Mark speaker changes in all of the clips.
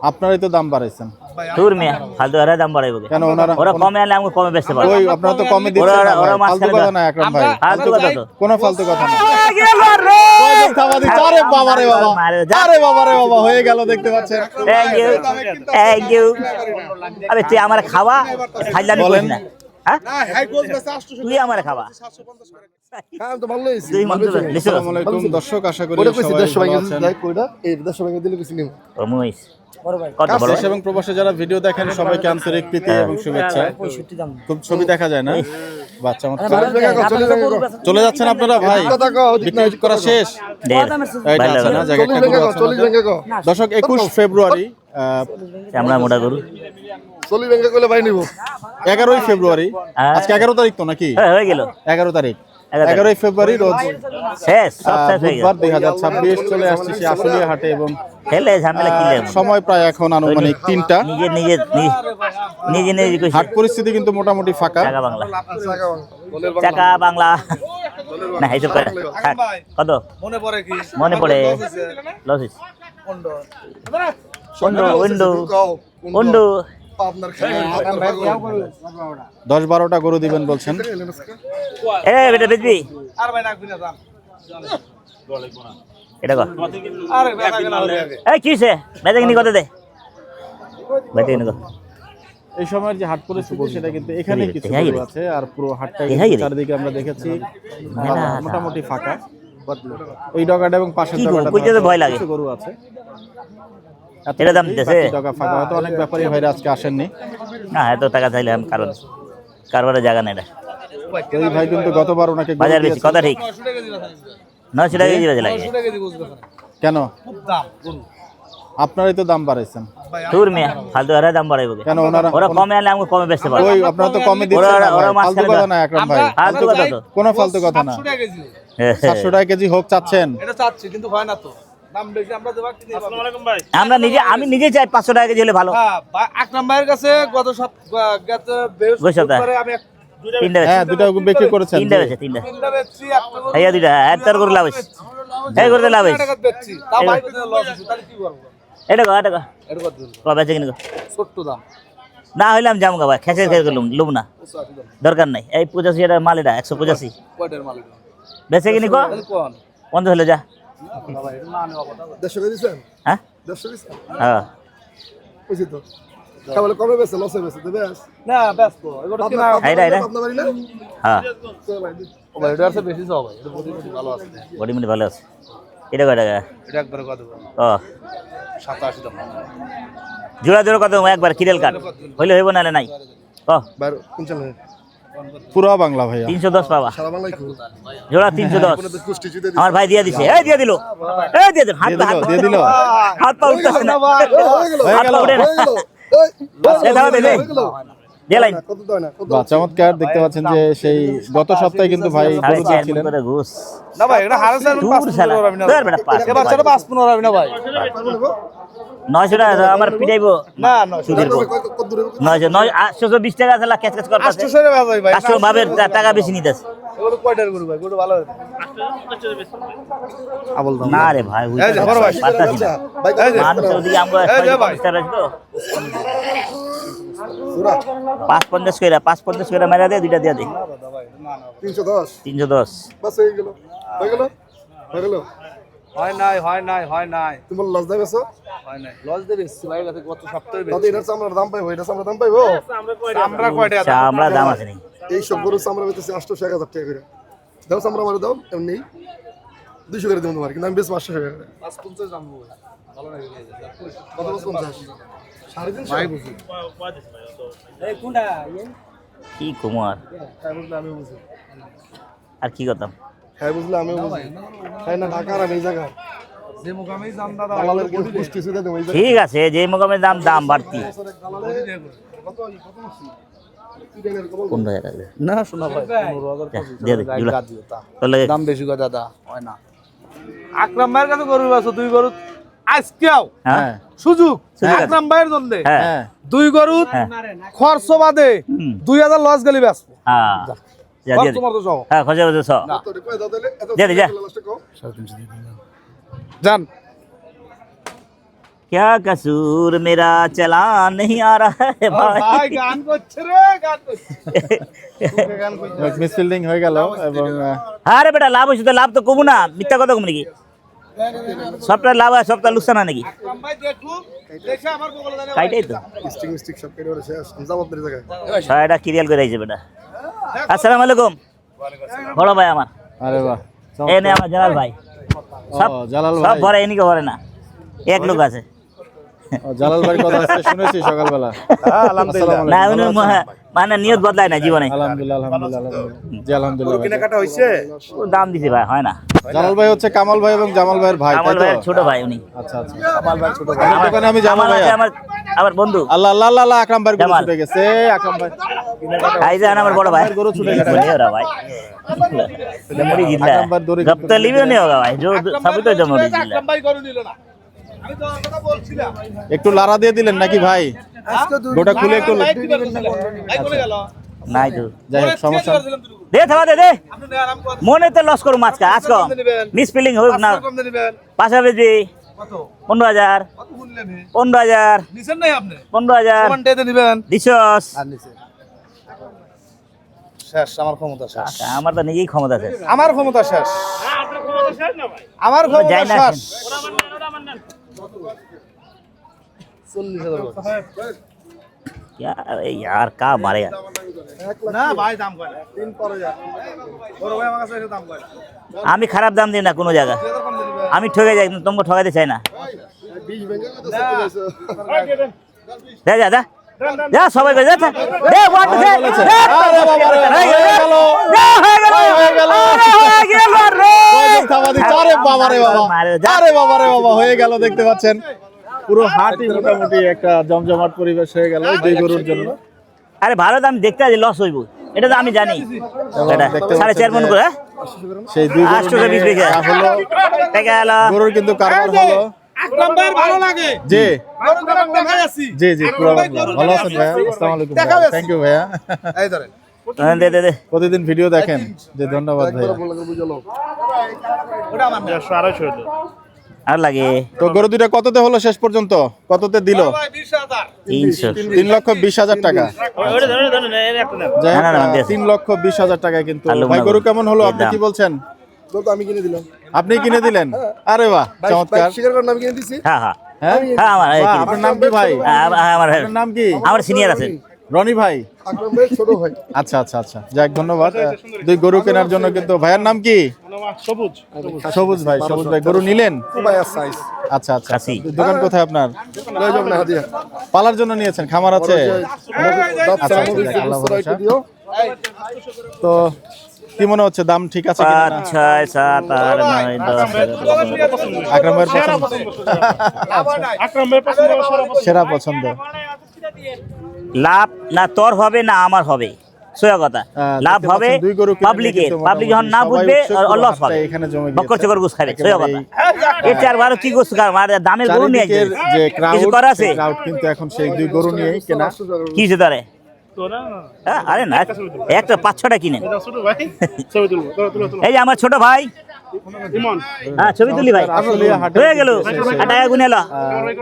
Speaker 1: আপনারাই তো দাম বাড়াইছেন।
Speaker 2: দূর মিয়া ফালতু এরা দাম বাড়াইবো
Speaker 1: কেন ওনারা
Speaker 2: ওরা কমে আনলে আমি কমে বেচতে পারবো
Speaker 1: ওই আপনারা তো কমে দিচ্ছেন না
Speaker 2: ওরা
Speaker 1: ভাই, ফালতু কথা না আকরাম ভাই,
Speaker 2: ফালতু কথা তো
Speaker 1: কোনো ফালতু কথা না। আরে বাবা রে বাবা, আরে বাবা রে বাবা, হয়ে গেল দেখতে পাচ্ছেন।
Speaker 2: থ্যাংক ইউ আরে তুই আমার খাওয়া ফাইলানি করিস না হ্যাঁ তুই আমার খাওয়া তুই মন তো লিসো
Speaker 1: আসসালামু আলাইকুম দর্শক, আশা করি সবাই ভালো আছেন।
Speaker 2: কত বড়
Speaker 1: দেশ এবং প্রবাসে যারা ভিডিও দেখেন সবাইকে আন্তরিক প্রীতি এবং শুভেচ্ছা। খুব ছবি দেখা যায় না বাচ্চা মত। চলে যাচ্ছেন আপনারা ভাই, বিক্রি করা শেষ। এইটা আছে না জায়গা একটা গরু আছে না? দর্শক 21 ফেব্রুয়ারি
Speaker 2: আমরা মোটা গরু
Speaker 1: 11ই ফেব্রুয়ারি, আজকে 11 তারিখ তো নাকি?
Speaker 2: হয়ে গেল
Speaker 1: 11 তারিখ, 11ই ফেব্রুয়ারি রোজ
Speaker 2: শেষ সব শেষ হয়ে গেল
Speaker 1: বুধবার 2026 চলে আসছে সেই আশুলিয়া হাটে এবং
Speaker 2: হেলে ঝামেলা কি লেম
Speaker 1: সময় প্রায় এখন আনুমানিক 3টা।
Speaker 2: নিজে কইছি
Speaker 1: হাট পরিস্থিতি কিন্তু মোটামুটি ফাঁকা।
Speaker 2: চাকা বাংলা না এইসব করে থাক। কত মনে পড়ে লসিস উন্ডু
Speaker 1: 10-12টা গরু দিবেন বলছেন।
Speaker 2: এ বেটা বেচবি এটা কর এই কিসে বেচা কিনি কত দে বেচা কিনি কত
Speaker 1: এই সময়ের যে হাট পরিস্থিতি সেটা কিন্তু এখানে কিছু গরু আছে, আর পুরো হাটটা চারিদিকে আমরা দেখেছি মোটামুটি ফাঁকা। এই ডগাটা এবং পাশের ডগাটা
Speaker 2: ভয় লাগে
Speaker 1: কিছু গরু আছে।
Speaker 2: এটা দাম দিতেছে
Speaker 1: ডগা ফাঁকা, হয়তো অনেক ব্যাপারী ভাইরা আজকে আসেননি।
Speaker 2: না এত টাকা চাইলে আমি কারবারের জায়গা নেই।
Speaker 1: এই ভাই কিন্তু গতবার ওনাকে গরু
Speaker 2: বাজার বেশি
Speaker 1: দিয়েছে।
Speaker 2: কথা ঠিক 900 টাকা কেজি বাজে লাগে
Speaker 1: কেন আপনারাই তো দাম বাড়াইছেন।
Speaker 2: দূর মিয়া ফালতু এরা দাম বাড়াইবো
Speaker 1: কেন ওরা
Speaker 2: কমে আনলে আমি কমে বেচতে পারবো
Speaker 1: ওই আপনারা তো কমে দিচ্ছেন না
Speaker 2: ওরা
Speaker 1: ভাই, ফালতু কথা না আকরাম ভাই,
Speaker 2: ফালতু কথা তো
Speaker 1: কোনো ফালতু কথা না। 700 টাকা কেজি হোক চাচ্ছেন?
Speaker 3: এটা চাচ্ছি কিন্তু হয় না তো, দাম বেশি আমরা দেব। আসসালামু আলাইকুম ভাই।
Speaker 2: আমি নিজে চাই 500 টাকা কেজি হলে ভালো।
Speaker 3: হ্যাঁ আকরাম ভাইয়ের কাছে গত বৃহস্পতিবারে আমি
Speaker 1: হ্যাঁ দুটো বিক্রি করেছেন।
Speaker 2: তিনটা
Speaker 3: বেচছি, আপনাদের
Speaker 2: এই দুইটা এত করে লাভ হইছে এই করে লাভ হইছে
Speaker 3: টাকা বেচছি, তা ভাই লস আছে, তাহলে কি করব?
Speaker 2: এটা কত
Speaker 3: এটা কত দিন?
Speaker 2: বেচে কিনে
Speaker 3: ছোট্ট দাম
Speaker 2: না হইলাম যাম গা ভাই খেসে লুম না দরকার নাই। এই 85 এর মাল এটা 185
Speaker 3: কয়টার মালিক?
Speaker 2: বেচে কিনি কো
Speaker 3: কোন
Speaker 2: 50 হলে যা
Speaker 3: ভাই এটা না নেওয়া কথা।
Speaker 4: 150 দিছেন?
Speaker 2: হ্যাঁ
Speaker 4: 150 দিছেন?
Speaker 2: হ্যাঁ
Speaker 4: বুঝি তো। তাহলে কমে বেচে লসে বেচে দেবে?
Speaker 3: না ব্যস্ত এগুলো কি না
Speaker 2: এইটা
Speaker 4: আপনার বাড়ি না?
Speaker 2: হ্যাঁ
Speaker 3: ও ভাই এটা আছে বেশি সব ভাই, এটা বডি ভালো আছে।
Speaker 2: বডি মিনি ভালো আছে। এটা কয় টাকা?
Speaker 3: এটা একবারে কত দেব?
Speaker 2: ও
Speaker 3: 87 দাম।
Speaker 2: জোড়া কত একবার কিরেল কাট হইলে হইব নালে নাই ও
Speaker 4: বাইরে কোনটা নেই?
Speaker 1: পুরো বাংলা ভাইয়া
Speaker 2: 310 পাবা
Speaker 4: সারা বাংলায় খুব।
Speaker 2: জোড়া 310
Speaker 4: আপনাদের কুষ্টি জিতে
Speaker 2: আমার ভাই দিয়ে দিছে এই দিয়ে দিল
Speaker 1: দিয়ে দিল।
Speaker 2: হাত পা উঠতেছে না
Speaker 1: হয়ে
Speaker 2: হাত
Speaker 1: গেল।
Speaker 2: পা উঠে না এ দাও দে দেলাই
Speaker 4: কত দাও না? কত?
Speaker 1: বাহ, চমৎকার। দেখতে পাচ্ছেন যে সেই গত সপ্তাহে কিন্তু ভাই গরু দিয়েছিলেন।
Speaker 2: করে ঘুষ
Speaker 3: না ভাই এটা হারাছেন
Speaker 2: দূর শালা দূর বেটা পাস
Speaker 3: এ বাচ্চাটা 5-15 হবে না ভাই।
Speaker 2: 900 টাকা আমার পিটাইবো
Speaker 3: না না
Speaker 2: সুদের বল
Speaker 4: কত দূরে?
Speaker 2: 820 টাকা চালা ক্যাচ ক্যাচ করতেছে
Speaker 3: 800 এর ভাই ভাই।
Speaker 2: 800 ভাবের টাকা বেশি নিতেছে
Speaker 3: এগুলো কয়টার গরু ভাই? গরু ভালো আছে। আবল দাম
Speaker 2: না রে ভাই
Speaker 3: এই যে বড় ভাই
Speaker 2: পারতাছি না
Speaker 4: ভাই
Speaker 3: এই যে
Speaker 2: মানুষ ওদিকে আমরা
Speaker 3: এই যে ভাই।
Speaker 2: 550 কইরা মেরা দে দুইটা দিয়া দে
Speaker 4: 310
Speaker 2: 310
Speaker 4: বাস হয়ে গেল। হয়ে গেল? হয়ে গেল?
Speaker 3: হয় নাই
Speaker 4: তোমার লস দেবে সো?
Speaker 3: হয় নাই লস দেবে ভাই কাছে গত সপ্তাহে
Speaker 4: তাতে এটা চামড়ার দাম পাইবো, এটা চামড়ার দাম পাইবো।
Speaker 3: আমরা কয়টা
Speaker 2: আচ্ছা আমরা দাম আছে নি
Speaker 4: এই সব গরু চামড়া বেচতেছে 800-1000 টাকা করে। দাও চামড়া মারে দাও, এমনি 200 করে দেবো তোমার, কিন্তু আমি বেশ 500 টাকা করে।
Speaker 3: 550 দাম ভাই ভালো লাগে
Speaker 4: কত বস 50? 350?
Speaker 3: ভাই বুঝি
Speaker 2: কি কুমার
Speaker 4: হ্যাঁ বুঝলে আমিও বুঝি।
Speaker 2: আর কি করতাম
Speaker 4: হ্যাঁ বুঝলে আমিও বুঝি। তাই না ঢাকার আমি এই জায়গা
Speaker 3: যে মুকামেই দাম দাদা
Speaker 4: দালালের কুষ্টি সুদে দেবো এই জায়গা।
Speaker 2: ঠিক আছে যে মোকামের দাম বাড়তি কোন টাকা লাগবে
Speaker 3: না শোনা ভাই 15000
Speaker 2: দিয়ে দে এগুলা তোর লাগে
Speaker 3: দাম বেশি গো দাদা হয় না। আকরাম ভাইয়ের কাছে গরু আছে দুই গরু আজকেও
Speaker 2: হ্যাঁ
Speaker 3: সুযোগ
Speaker 2: সুযোগ আছে।
Speaker 3: আকরাম ভাইয়ের জন্য
Speaker 2: হ্যাঁ
Speaker 3: দুই গরু
Speaker 2: হ্যাঁ।
Speaker 3: খরচ বাদে 2000 লস গেলি ব্যাস
Speaker 2: হ্যাঁ যা দিয়ে দে।
Speaker 3: তোমার তো সহ
Speaker 2: হ্যাঁ খোঁজা খোঁজা ছ
Speaker 4: তো রে কই দাও তাহলে এত
Speaker 2: দে দে, যা।
Speaker 4: লাস্টে কও।
Speaker 3: জান
Speaker 2: क्या कसूर मेरा चला नहीं आ रहा है
Speaker 3: ভাই
Speaker 2: भाई
Speaker 3: গান করছে রে গান করছে
Speaker 1: মিসফিল্ডিং হয়ে গেল এবং
Speaker 2: আরে বেটা লাভ হয়েছে তো লাভ তো কমু না মিথ্যা কথা কমু নাকি সবটা লাভ আর সবটা লুকসান না নাকি
Speaker 3: আকরাম ভাই দেখুক দেখে আমার বগলে দাঁড়িয়ে
Speaker 2: কাইটাই তো
Speaker 4: মিস্টিক সব কেটে ওরে শেষ যাব আপনাদের জায়গায়
Speaker 2: ছয়টা ক্লিয়ার করে আইছে বেটা আসসালামু আলাইকুম বড় ভাই আমার
Speaker 1: আরে বাহ
Speaker 2: এ নে আমার জালাল ভাই সব
Speaker 1: ও, জালাল
Speaker 2: সব
Speaker 1: ভাই
Speaker 2: ভরে এনিকে ভরে না এক লোক আছে
Speaker 1: ও, জালাল ভাইয়ের কথা আজকে শুনেছি সকালবেলা
Speaker 3: আলহামদুলিল্লাহ
Speaker 2: না উনি মানে নিয়ত বদলায় না জীবনে
Speaker 1: আলহামদুলিল্লাহ আলহামদুলিল্লাহ জি আলহামদুলিল্লাহ ভাই।
Speaker 3: কেনাকাটা হইছে
Speaker 2: ও দাম দিছে ভাই হয় না
Speaker 1: জালাল ভাই হচ্ছে কামাল ভাই এবং জামাল ভাইয়ের ভাই তাই
Speaker 2: আমার
Speaker 1: তো
Speaker 2: ভাই ছোট ভাই উনি
Speaker 1: আচ্ছা আচ্ছা কামাল ভাই ছোট ভাই আমার দোকানে আমি জামাল
Speaker 2: আমার
Speaker 1: ভাই
Speaker 2: আছে আমার আমার বন্ধু
Speaker 1: আল্লাহ আল্লাহ আল্লাহ আকরাম ভাইয়ের গরু
Speaker 2: জামাল।
Speaker 1: ছুটে গেছে আকরাম ভাই
Speaker 2: ভাই জান আমার বড় ভাই
Speaker 1: গরু ছুটে গেছে
Speaker 2: বলিও রা ভাই जमुरी जिला
Speaker 1: আকরাম ভাই দড়ি
Speaker 2: गप तो लिवियो नहीं होगा भाई जो सभी तो जमुरी जिला
Speaker 3: আকরাম ভাই গরু নিল না আমি তো কথা বলছিলাম
Speaker 1: একটু লারা দিয়ে দিলেন নাকি ভাই গোটা খুলে একটু
Speaker 3: ভাই বলে গেল
Speaker 2: নাই তো
Speaker 1: যাই হোক সমস্যা নেই।
Speaker 2: দে থাবা দে দে
Speaker 3: আপনি নেন আমি কত
Speaker 2: মনে তো লস করো মাছ কা আজকে মিস ফিলিং হোক না
Speaker 3: কম দিবেন
Speaker 2: পাশাপাশি
Speaker 3: কত
Speaker 2: 15000
Speaker 3: কত বললেন
Speaker 2: 15000
Speaker 3: নিছেন নাই আপনি
Speaker 2: 15000
Speaker 3: সমান ডেতে দিবেন
Speaker 2: দিছস
Speaker 3: আর নিছে শেষ আমার ক্ষমতা শেষ
Speaker 2: আমার তো নিজেই ক্ষমতা আছে
Speaker 3: আমার ক্ষমতা শেষ আমার ক্ষমতা
Speaker 2: যাই না
Speaker 3: শেষ 40,000
Speaker 2: यार का मारे यार
Speaker 3: না ভাই দাম কয় না 3 পরে যা বড় ভাই আমার কাছে এসে দাম কয় না
Speaker 2: আমি খারাপ দাম দিই না কোনো জায়গা
Speaker 3: 2000 কম দিবেন
Speaker 2: আমি ঠকে যাই তোমাকে ঠকাতে চাই না
Speaker 4: 20 ভেঙে তো সব গেছে
Speaker 2: যা যা যা যা সবাই যা দে ওয়ান টু
Speaker 1: আরে বাবা রে, হয়ে গেল। কয়জন থাবা দিচ্ছে? আরে বাবা রে বাবা আরে বাবা রে বাবা হয়ে গেল দেখতে পাচ্ছেন পুরো হাটই মোটামুটি একটা জমজমাট পরিবেশ হয়ে গেল এই দুই গরুর জন্য
Speaker 2: আরে ভালো দাম দেখতে আজ লস হইব এটা তো আমি জানি এটা
Speaker 1: দেখতে
Speaker 2: 4.5 মন করে
Speaker 1: সেই দুই গরু
Speaker 2: 820
Speaker 1: নিয়ে
Speaker 2: বিঘা
Speaker 1: হলো
Speaker 2: টাকা হলো
Speaker 1: গরুর কিন্তু কারবার হলো
Speaker 3: আকরাম ভাই ভালো লাগে
Speaker 1: জি
Speaker 3: গরু করার দেখাই আছি
Speaker 1: জি জি পুরো ভালো আছেন ভাইয়া আসসালামু আলাইকুম থ্যাংক ইউ ভাইয়া
Speaker 3: এই ধরেন
Speaker 2: দে দে দে
Speaker 1: প্রতিদিন ভিডিও দেখেন যে ধন্যবাদ ভাইয়া
Speaker 4: বুঝালো
Speaker 3: ওটা আমার না 250
Speaker 2: আর লাগে
Speaker 1: তো গরু দুইটা কততে হলো শেষ পর্যন্ত কততে দিল
Speaker 3: ভাই 20000
Speaker 2: 300
Speaker 1: 3,20,000 টাকা
Speaker 3: ওটা ধরে ধরে এই একটা নেন
Speaker 1: যাই হোক,
Speaker 2: না, না, দিয়েছে।
Speaker 1: 3,20,000 টাকা কিন্তু
Speaker 2: আলু
Speaker 1: ভাই
Speaker 2: না
Speaker 1: গরু
Speaker 2: গরু।
Speaker 1: কেমন হলো আপনি
Speaker 2: দাম।
Speaker 1: কি বলছেন
Speaker 4: তো আমি কিনে দিলাম
Speaker 1: আপনি কিনে দিলেন আরে বাহ চমৎকার
Speaker 4: স্বীকার করেন আমি কিনে দিছি
Speaker 2: হ্যাঁ হ্যাঁ
Speaker 1: হ্যাঁ
Speaker 2: হ্যাঁ আমার এই
Speaker 1: বাহ,
Speaker 2: কিনে-
Speaker 1: আপনার নাম কি ভাই
Speaker 2: আমার
Speaker 1: আপনার নাম কি
Speaker 2: আমার সিনিয়র আছে
Speaker 1: রনি ভাই
Speaker 4: আকরাম ভাই ছোট ভাই
Speaker 1: আচ্ছা আচ্ছা আচ্ছা যাক ধন্যবাদ দুই গরু কেনার জন্য কিন্তু ভাইয়ের নাম কি
Speaker 3: সবুজ
Speaker 1: সবুজ ভাই সবুজ ভাই গরু নিলেন
Speaker 4: ভাই আর সাইজ
Speaker 1: আচ্ছা আচ্ছা
Speaker 2: খাসি।
Speaker 1: দোকান কোথায় আপনার
Speaker 4: লয়ে যাব না হাদিয়া
Speaker 1: পালার জন্য নিয়েছেন খামার আছে
Speaker 4: দাঁত
Speaker 1: আচ্ছা,
Speaker 4: সামনে
Speaker 1: আচ্ছা, আল্লাহ
Speaker 4: দিছি
Speaker 1: ভরসা।
Speaker 4: দিও
Speaker 1: তো কি মনে হচ্ছে দাম ঠিক আছে কিনা
Speaker 2: 5 6 7 8 9 10
Speaker 1: আকরাম ভাইয়ের পছন্দ
Speaker 3: আকরাম ভাই পছন্দ
Speaker 1: সেরা পছন্দ
Speaker 2: লাভ না তোর হবে না আমার হবে সোজা কথা লাভ
Speaker 1: দেখতে
Speaker 2: হবে
Speaker 1: পাচ্ছেন দুই গরু কিনে
Speaker 2: পাবলিকের
Speaker 1: কিন্তু
Speaker 2: পাবলিক যখন না
Speaker 1: মোটামুটি
Speaker 2: বুঝবে
Speaker 1: সবাই উৎসুক
Speaker 2: লস
Speaker 1: পুরো
Speaker 2: হবে
Speaker 1: হাটটা এখানে জমে গিয়েছে।
Speaker 2: বক্কর চকর গুছ খাবে সোজা কথা
Speaker 1: একেবারেই
Speaker 2: এই চার বারো কি গোছ খাবে আর দামের গরু নিয়ে
Speaker 1: চারিদিকের যে
Speaker 2: কিছু
Speaker 1: ক্রাউড
Speaker 2: করা আছে
Speaker 1: ক্রাউড কিন্তু এখন সেই দুই গরু নিয়েই কেনা
Speaker 2: কি হচ্ছে তারে হ্যাঁ, আরে না একটা 5-6টা কিনে
Speaker 3: ছোট ভাই ছবি তুলবো তুলো তুলো
Speaker 2: এই যে আমার ছোট ভাই
Speaker 3: ইমন
Speaker 2: হ্যাঁ ছবি তুলি ভাই
Speaker 1: আসলে হাটে
Speaker 2: হয়ে গেল আর টাকা গুনে এলো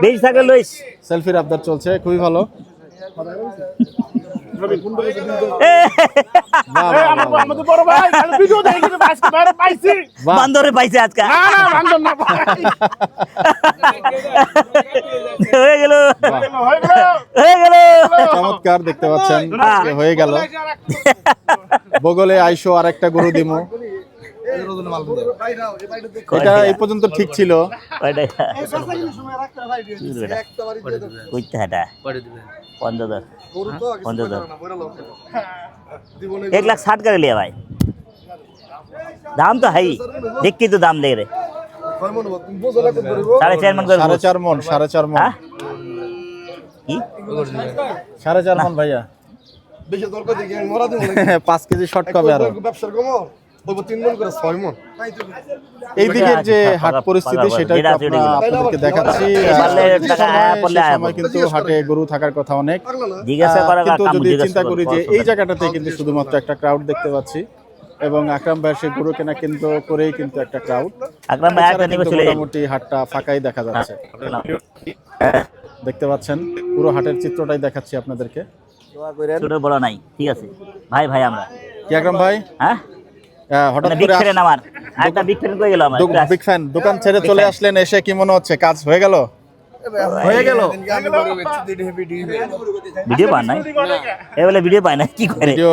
Speaker 2: বেশ থাকলে লইস
Speaker 1: সেলফির আবদার চলছে খুবই ভালো
Speaker 2: এ,
Speaker 1: বাহ, বাহ, বাহ, বাহ।
Speaker 3: আমাদের বড় ভাই খালি ভিডিও দেখে কিন্তু আজকে বাইরে পাইছি
Speaker 1: বাহ।
Speaker 2: বান্দরে পাইছে আজকে
Speaker 3: না না বান্ধব না ভাই
Speaker 2: হয়ে গেল
Speaker 3: হয়ে গেল
Speaker 2: হয়ে গেল
Speaker 1: চমৎকার দেখতে পাচ্ছেন যে হয়ে গেল বগলে আইসো আর একটা গরু দিমু এটা এই পর্যন্ত ঠিক ছিল
Speaker 2: কয়টা কইতে হাটা 15 15 1,60,000 করে लिया भाई दाम तो है ही देख के तो दाम ले रहे
Speaker 4: কয় মন তুমি বুঝো না কত বলবো
Speaker 2: 4.5 मन कर
Speaker 1: 4.5 মন
Speaker 2: हाँ की
Speaker 1: 4.5 মন ভাইয়া
Speaker 4: বেশি দরকার দেখি আমি মরা দেব
Speaker 1: 5 কেজি শর্ট কবে আরো
Speaker 4: ব্যবসার কম বলবো 3 মন করে 6 মন
Speaker 1: এই দিকের যে হাট পরিস্থিতি সেটা একটু আপনাদেরকে দেখাচ্ছি
Speaker 2: পারলে টাকা পড়লে
Speaker 1: সেই সময় কিন্তু হাটে গরু থাকার কথা অনেক
Speaker 2: জিজ্ঞাসা করা
Speaker 1: কিন্তু
Speaker 2: কাম
Speaker 1: যদি
Speaker 2: জিজ্ঞাসা
Speaker 1: চিন্তা করি যে এই জায়গাটাতে কিন্তু শুধুমাত্র একটা ক্রাউড দেখতে পাচ্ছি এবং আকরাম ভাইয়ের সেই গরু কেনা কেন্দ্র করেই কিন্তু একটা ক্রাউড।
Speaker 2: আকরাম ভাই একটা নিবে চলে যান।
Speaker 1: মোটামুটি হাটটা ফাঁকাই দেখা যাচ্ছে। দেখতে পাচ্ছেন পুরো হাটের চিত্রটাই দেখাচ্ছি আপনাদেরকে।
Speaker 2: ছোট বড় নাই, ঠিক আছে ভাই ভাই আমরা
Speaker 1: কি আকরাম ভাই?
Speaker 2: হ্যাঁ
Speaker 1: হঠাৎ
Speaker 2: বিগ
Speaker 1: করে
Speaker 2: ফ্রেন্ড আমার একটা বিগ ফ্রেন্ড কই গেল আমার
Speaker 1: বিগ ফ্যান, দোকান ছেড়ে চলে আসলেন, এসে কি মনে হচ্ছে কাজ হয়ে গেল? হয়ে গেল।
Speaker 2: ভিডিও পান নাই এ বলে ভিডিও পায় না কি করে
Speaker 1: ভিডিও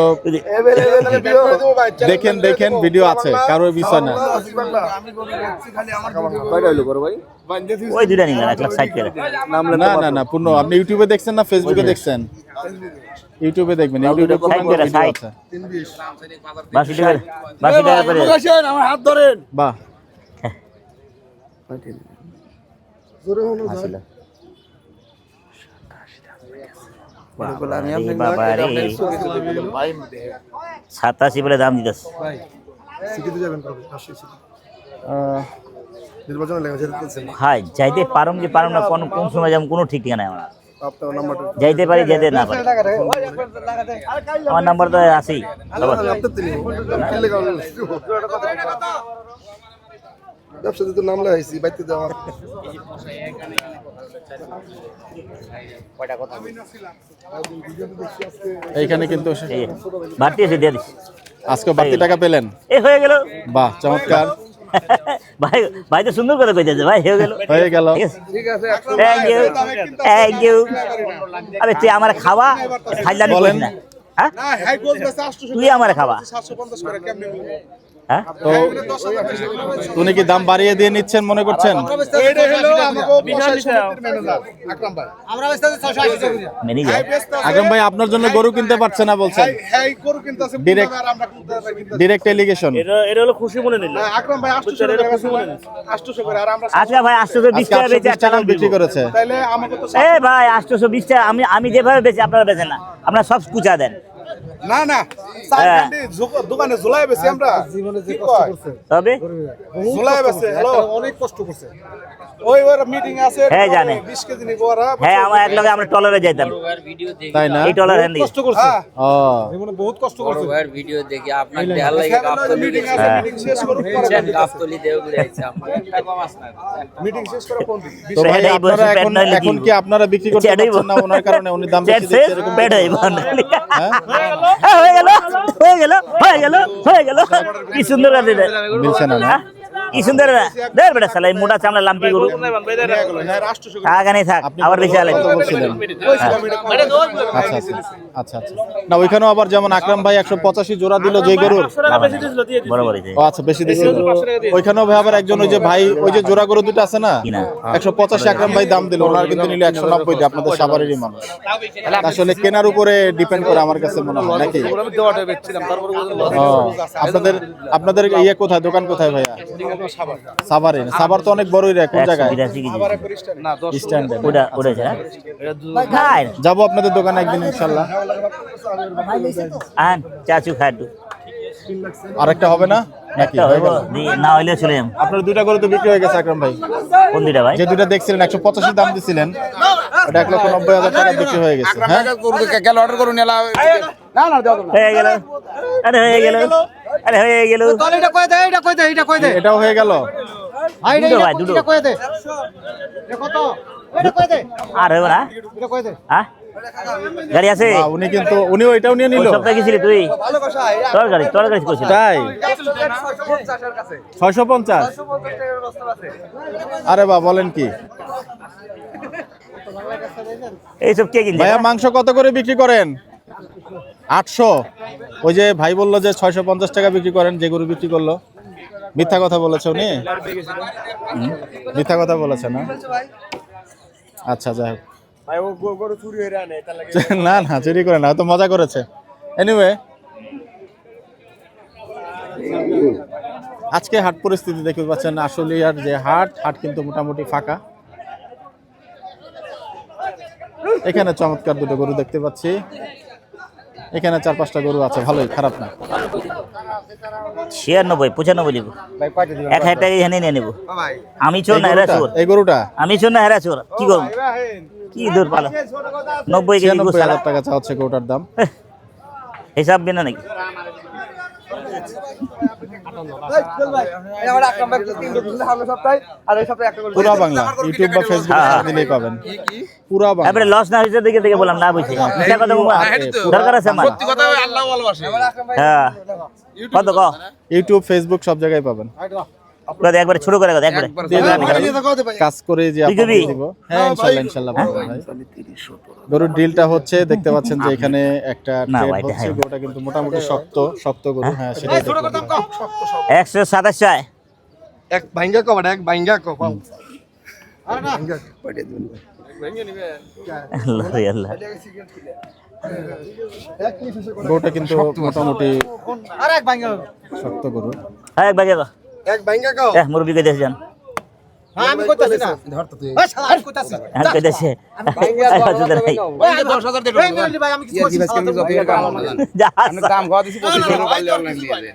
Speaker 1: দেখেন ভিডিও আছে, কারোর বিষয় না।
Speaker 2: ওই দুইটা নিলেন 1 লাখ 60 করে
Speaker 1: না না পূর্ণ। আপনি ইউটিউবে দেখছেন না ফেসবুকে দেখছেন? ইউটিউবে দেখবেন, ইউটিউবে পুরো ভিডিও আছে।
Speaker 2: 82 টাকা করে
Speaker 3: আমার হাত ধরেন।
Speaker 1: বাহ,
Speaker 2: বাবা রে 87 বলে দাম দিতেছে।
Speaker 4: সিটিতে যাবেন কবে? রাজশাহী সিটি নির্বাচনে লেগে যেতেছেন।
Speaker 2: হাই যাইতে পারুম কি পারুম না, কোন সময় যাম কোনো ঠিক ঠিকানা নাই আমার।
Speaker 4: আপনার নাম্বারটা
Speaker 2: যাইতে পারি যেতে না পারি, আমার নাম্বার তো আছেই।
Speaker 4: আপনার তিনি কিনলে কারণ ব্যবসাতে তো নাম লাগাইছি বাইতে দেওয়া।
Speaker 1: এইখানে কিন্তু
Speaker 2: এই বাড়তি এসে দিয়ে দিস।
Speaker 1: আজকে বাড়তি টাকা পেলেন?
Speaker 2: এ হয়ে গেল।
Speaker 1: বাহ, চমৎকার।
Speaker 2: ভাই ভাই তো সুন্দর করে কইতেছে, ভাই হয়ে গেল
Speaker 1: হয়ে গেল।
Speaker 4: ঠিক আছে
Speaker 2: থ্যাংক ইউ। আরে তুই আমার খাওয়া ফাইলামি করিস না, হ্যাঁ তুই আমার খাওয়া, হ্যাঁ
Speaker 1: তো উনি কি দাম বাড়িয়ে দিয়ে নিচ্ছেন মনে করছেন?
Speaker 2: ম্যানেজার
Speaker 1: আকরাম ভাই আপনার জন্য গরু কিনতে পারছে না বলছেন, ডিরেক্ট এলিগেশন।
Speaker 3: এটা হলো খুশি মনে নিল।
Speaker 2: আচ্ছা ভাই 820 টাকা বেচে
Speaker 1: টাকা বিক্রি করেছে।
Speaker 2: এ ভাই 820 টাকা আমি যেভাবে বেচি আপনারা বেচেন না, আপনারা সব কুচা দেন।
Speaker 3: না না দোকানে ঝুলাই বেশি আমরা জীবনে যে কষ্ট করছে
Speaker 2: তবে
Speaker 3: ঝুলাই বেশি হ্যালো অনেক কষ্ট করছে। ওই ওর মিটিং আছে
Speaker 2: হ্যাঁ জানে
Speaker 3: 20 কেজি নিব ওরা।
Speaker 2: হ্যাঁ আমার এক লগে আমরা টলারে যাইতাম,
Speaker 1: তাই না?
Speaker 2: এই টলার হ্যান্ডি
Speaker 3: কষ্ট করছে
Speaker 1: ও
Speaker 3: জীবনে বহুত কষ্ট করছে।
Speaker 5: ওর ভিডিও দেখি আপনার দেয়াল লাগে কাপতলি
Speaker 3: মিটিং আছে মিটিং শেষ করুক পরে
Speaker 5: কাপতলি দেও ঘুরে আইছে আমরা
Speaker 3: মিটিং শেষ করে ফোন দিই।
Speaker 1: তো ভাই
Speaker 2: সেটাই
Speaker 1: আপনারা
Speaker 2: বলছি, পেট নইলে
Speaker 1: এখন
Speaker 2: কি
Speaker 1: কি আপনারা বিক্রি করতে
Speaker 2: সেটাই
Speaker 1: পারছেন না ওনার কারণে উনি দাম বেশি দিচ্ছে এরকম?
Speaker 2: বেটাই বল
Speaker 1: হ্যাঁ?
Speaker 2: হয়ে গেল হয়ে গেল হয়ে গেল হয়ে গেল। কি সুন্দর আছে রে,
Speaker 1: মিলছে না না?
Speaker 2: হ্যাঁ? কি সুন্দর দেখ বেটা শালা, এই মোটা চামড়া লাম্পি গরু আগানে থাক, আবার বেশি আলে
Speaker 1: কত বলছিলেন? আচ্ছা আচ্ছা আচ্ছা আচ্ছা। না ওইখানেও আবার যেমন আকরাম ভাই 185 জোড়া দিল যে গরুর,
Speaker 2: বরাবর
Speaker 1: ও আচ্ছা বেশি দিছিল। ওইখানেও ভাই আবার একজন ওই যে ভাই ওই যে জোড়া গরু দুটো আছে না,
Speaker 2: কিনা
Speaker 1: 185 আকরাম ভাই দাম দিল, ওনার কিন্তু নিলে 190 দিয়ে। আপনাদের সাভারেরই মানুষ, আসলে কেনার উপরে ডিপেন্ড করে আমার কাছে মনে হয় নাকি?
Speaker 3: আমি দেওয়াটা বেচছিলাম তারপর
Speaker 1: ও, আপনাদের ইয়ে কোথায়, দোকান কোথায় ভাইয়া? সাভারে। সাভার তো অনেক বড়ই রে, কোন জায়গায়?
Speaker 2: 182 কেজি
Speaker 3: না 10
Speaker 1: স্ট্যান্ডে।
Speaker 2: ওটা ওটা খাই
Speaker 1: যাবো আপনাদের দোকানে একদিন ইনশাআল্লাহ।
Speaker 2: আন চাচু খাটু
Speaker 1: আরেকটা হবে না নাকি?
Speaker 2: একটা হইব না হইলে চলে যাম।
Speaker 1: আপনার দুইটা গরু তো বিক্রি হয়ে গেছে আকরাম ভাই।
Speaker 2: কোন দুইটা ভাই?
Speaker 1: যে দুইটা দেখছিলেন 185 দাম দিছিলেন, ওটা 1,90,000 টাকা বিক্রি হয়ে গেছে। হ্যাঁ
Speaker 3: কেন অর্ডার করুন এলা না না দাও
Speaker 2: হয়ে গেল, আরে হয়ে গেল, আরে হয়ে গেল।
Speaker 3: এটা কই দে এটা কই দে এটা কই দে
Speaker 1: এটাও হয়ে গেল।
Speaker 2: দুটো ভাই দুটো
Speaker 3: কই দে এটা কত এটা কই দে
Speaker 2: আর হইব না,
Speaker 3: এটা কই দে
Speaker 2: হ্যাঁ গাড়ি আছে?
Speaker 1: বাহ, উনি কিন্তু উনিও এটাও নিয়ে নিল।
Speaker 2: ওই সপ্তাহে গেছিলি তুই? তোর গাড়ি করছিস?
Speaker 1: তাই 650? আরে বাহ, বলেন কি
Speaker 2: এইসব কে কিনছে?
Speaker 1: ভাইয়া? মাংস কত করে বিক্রি করেন? 800। ওই যে ভাই বললো যে 650 টাকা বিক্রি করেন, যে গরু বিক্রি করলো। মিথ্যা কথা বলেছে উনি, মিথ্যা কথা বলেছে না? আচ্ছা যাই হোক,
Speaker 3: ভাই ও গরু চুরি হইরা আনে তার লাগে
Speaker 1: না না চুরি করে না, হয়তো মজা করেছে। এনিওয়ে আজকে হাট পরিস্থিতি দেখতে পাচ্ছেন, আসলে আর যে হাট কিন্তু মোটামুটি ফাঁকা। এখানে চমৎকার দুটো গরু দেখতে পাচ্ছি, এখানে 4-5টা গরু আছে, ভালোই, খারাপ না।
Speaker 2: 96 95 নিব, 1000 টাকা এখানে নিয়ে নেব। আমি চোর না হেরা চোর,
Speaker 1: এই গরুটা
Speaker 2: আমি চোর না হেরা চোর, কি করব? কি দূর পালো 90 কেজি গোস
Speaker 1: 96,000 টাকা চা হচ্ছে গরুটার দাম।
Speaker 2: হিসাব বিনা নাকি?
Speaker 1: পুরা বাংলা ইউটিউব বা ফেসবুক দিলেই পাবেন পুরা বাংলা।
Speaker 2: এবারে লস না হয়েছে দেখে দেখে বললাম না বুঝছি এটা কথা বলবো দরকার আছে আমার
Speaker 3: সত্যি কথা আল্লাহ ভালোবাসে।
Speaker 2: হ্যাঁ কত ক
Speaker 1: ইউটিউব ফেসবুক সব জায়গায় পাবেন।
Speaker 2: কত একবারে ছোট করে কথা একবারে
Speaker 1: কাজ করে যে আপনাকে দিব। হ্যাঁ ইনশাআল্লাহ ইনশাআল্লাহ পাবেন ভাই। গরুর ডিলটা হচ্ছে দেখতে পাচ্ছেন যে এখানে একটা
Speaker 2: না
Speaker 1: ট্রেড
Speaker 2: ভাই, এটা
Speaker 1: হচ্ছে,
Speaker 2: হ্যাঁ।
Speaker 1: গরুটা কিন্তু মোটামুটি শক্ত গরু। হ্যাঁ সেটাই দেখলাম।
Speaker 2: 127 চাই
Speaker 4: এক ভাঙ্গা কো বড় এক ভাঙ্গা কো পাও
Speaker 2: আল্লাহ রে আল্লাহ
Speaker 1: গরুটা কিন্তু মোটামুটি শক্ত গরু।
Speaker 2: হ্যাঁ এক বাজে তো
Speaker 4: এক ভাঙ্গা কো
Speaker 2: মুরব্বি কই দেশ যান
Speaker 4: আমি কইতাছি না ধর তো তুই
Speaker 2: হ্যাঁ কই দেশে
Speaker 3: দাম খাওয়া দিছি 25 পারলে অনলাইন দিয়ে দে।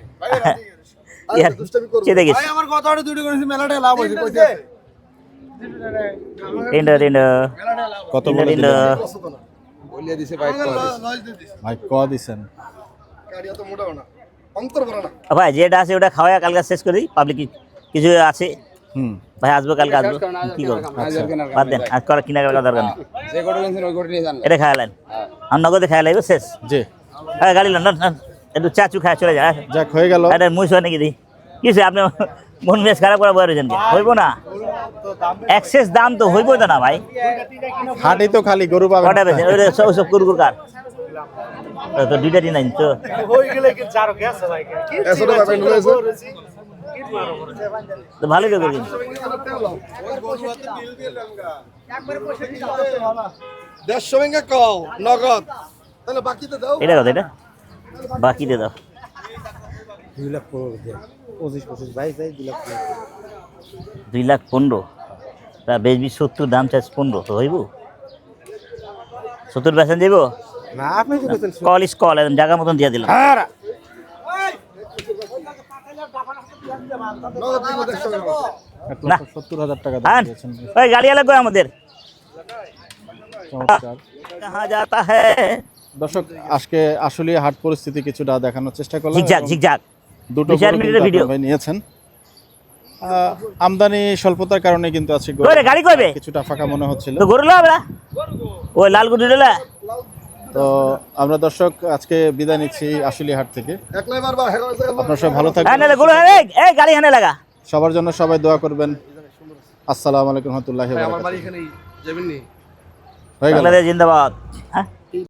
Speaker 2: চেয়ে দেখিস
Speaker 3: আমার কথাটা দুটো করেছি মেলাটা লাভ হইছে কইছে।
Speaker 2: টিন্ডো
Speaker 1: কত বলে দিলেন?
Speaker 3: বলিয়ে দিছে বাইক করে
Speaker 1: ভাই ক দিছেন?
Speaker 4: গাড়ি এত মোটা না অন্তর বড় না
Speaker 2: ভাই যেটা আছে ওটা খাওয়া কালকে শেষ করি পাবলিক কিছু আছে
Speaker 1: হুম
Speaker 2: ভাই আসবো কালকে আসবো কি করবো বাদ দেন আজ করা কিনা করার দরকার নেই
Speaker 3: যে গড় গেছেন ওই গড় নিয়ে যান।
Speaker 2: এটা খাওয়া লাইন আর নগদে খাওয়া লাগবে শেষ
Speaker 1: জি
Speaker 2: হ্যাঁ গাড়ি লান একটু চাচু খায় চলে যায়
Speaker 1: যাক হয়ে গেল।
Speaker 2: এটা মুই শোয় নাকি দিই কিছু আপনি মন মেজ খারাপ করা বয়ে রয়েছেন হইব না এক্সেস দাম তো হইব তো না ভাই
Speaker 1: হাটই তো খালি গরু পাবেন।
Speaker 2: কটা বেছেন ওই সব কুরকুর কার তো দুইটা দিন আইন তো
Speaker 4: এসো তো ভাই নলেছো
Speaker 2: তো ভালোই তো করি
Speaker 4: 150 ভাঙ্গা কো নগদ তাহলে বাকিতে দাও
Speaker 2: এটা কথা এটা বাকি দিয়ে দাও 2,15,000 তা বেচবি 70 দাম চাষ 15 তো হইব 70 বেচেন যাইব
Speaker 3: না আপনি তো কইতেন
Speaker 2: কল ইস কল একদম জায়গা মতন দিয়ে দিলাম
Speaker 4: নগদ দিব 150 টাকা
Speaker 1: 1,70,000 টাকা দাম
Speaker 2: হ্যাঁ
Speaker 1: দিয়েছেন।
Speaker 2: ওই গাড়ি আলা কই আমাদের
Speaker 1: চমৎকার।
Speaker 2: कहाँ जाता है
Speaker 1: দর্শক আজকে আসলে হাট পরিস্থিতি কিছুটা দেখানোর চেষ্টা করলাম।
Speaker 2: झिकझाक
Speaker 1: এবং
Speaker 2: झिकझाक
Speaker 1: দুটো
Speaker 2: 4
Speaker 1: গরু
Speaker 2: মিনিটের
Speaker 1: কিন্তু
Speaker 2: ভিডিও
Speaker 1: আপনারা ভাই নিয়েছেন। আমদানি স্বল্পতার কারণে কিন্তু আজকে গরু
Speaker 2: ওরে গাড়ি কইবে
Speaker 1: কিছুটা ফাঁকা মনে হচ্ছিল।
Speaker 2: তো গরু লাবড়া ওই লাল গুটি লা
Speaker 1: তো আমরা দর্শক আজকে বিদায় নিচ্ছি আশুলি হাট থেকে।
Speaker 4: একলাই বারবার হেরা হয়েছে
Speaker 1: আপনারা সবাই ভালো
Speaker 2: হ্যাঁ
Speaker 1: থাকবেন।
Speaker 2: না গরু এই গাড়ি হানে লাগা
Speaker 1: সবার জন্য সবাই দোয়া করবেন। আসসালামু আলাইকুম রহমতুল্লাহি ওয়া
Speaker 4: আমার
Speaker 1: বারাকাতুহু।
Speaker 4: বাড়ি এখানেই যাবেন নি
Speaker 1: হয়ে গেল।
Speaker 2: বাংলাদেশ জিন্দাবাদ হ্যাঁ